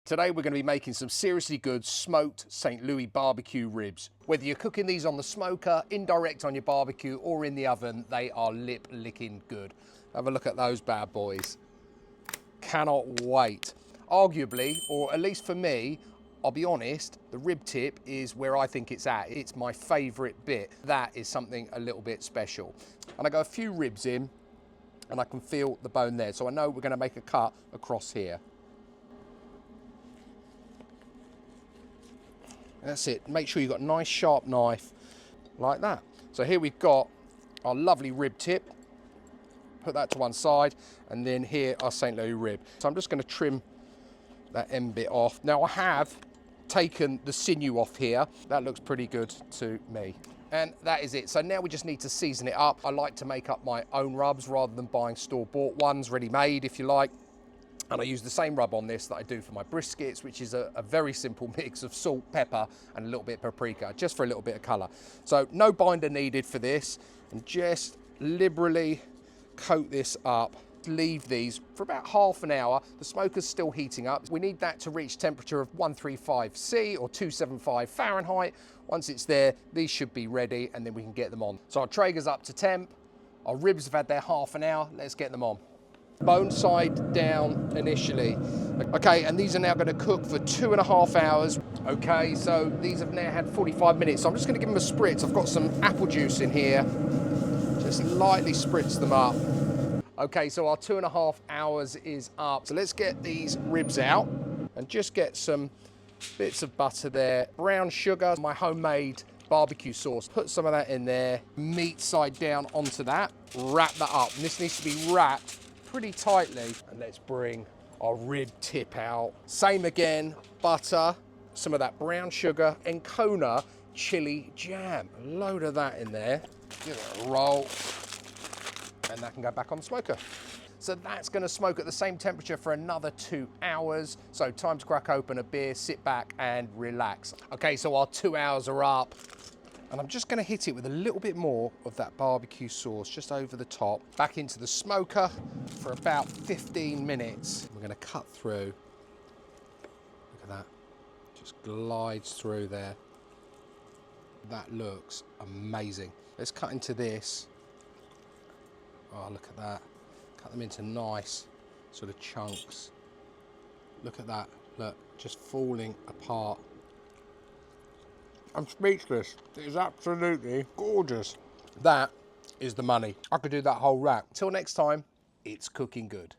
Today we're going to be making some seriously good smoked St. Louis barbecue ribs. Whether you're cooking these on the smoker, indirect on your barbecue or in the oven, they are lip licking good. Have a look at those bad boys. Cannot wait. Arguably, or at least for me, I'll be honest, the rib tip is where I think it's at. It's my favourite bit. That is something a little bit special. And I go a few ribs in and I can feel the bone there. So I know we're going to make a cut across here. That's it. Make sure you've got a nice sharp knife like that. So here we've got our lovely rib tip. Put that to one side, and then here our St. Louis rib. So I'm just going to trim that end bit off. Now I have taken the sinew off here. That looks pretty good to me. And that is it. So now we just need to season it up. I like to make up my own rubs rather than buying store-bought ones, ready-made if you like. And I use the same rub on this that I do for my briskets, which is a very simple mix of salt, pepper, and a little bit of paprika, just for a little bit of colour. So no binder needed for this, and just liberally coat this up. Leave these for about half an hour. The smoker's still heating up. We need that to reach temperature of 135°C or 275 Fahrenheit. Once it's there, these should be ready, and then we can get them on. So our Traeger's up to temp. Our ribs have had their half an hour. Let's get them on. Bone side down initially. Okay, and these are now going to cook for 2.5 hours. Okay, so these have now had 45 minutes. So I'm just going to give them a spritz. I've got some apple juice in here. Just lightly spritz them up. Okay, so our 2.5 hours is up. So let's get these ribs out and just get some bits of butter there. Brown sugar, my homemade barbecue sauce. Put some of that in there. Meat side down onto that. Wrap that up. And this needs to be wrapped pretty tightly. And let's bring our rib tip out. Same again, butter, some of that brown sugar, and Kona chili jam. A load of that in there. Give it a roll. And that can go back on the smoker. So that's going to smoke at the same temperature for another 2 hours. So time to crack open a beer, sit back and relax. Okay, so our 2 hours are up. And I'm just going to hit it with a little bit more of that barbecue sauce just over the top. Back into the smoker for about 15 minutes. We're going to cut through. Look at that. Just glides through there. That looks amazing. Let's cut into this. Oh, look at that. Cut them into nice sort of chunks. Look at that. Look, just falling apart. I'm speechless. It is absolutely gorgeous. That is the money. I could do that whole rack. Till next time, it's cooking good.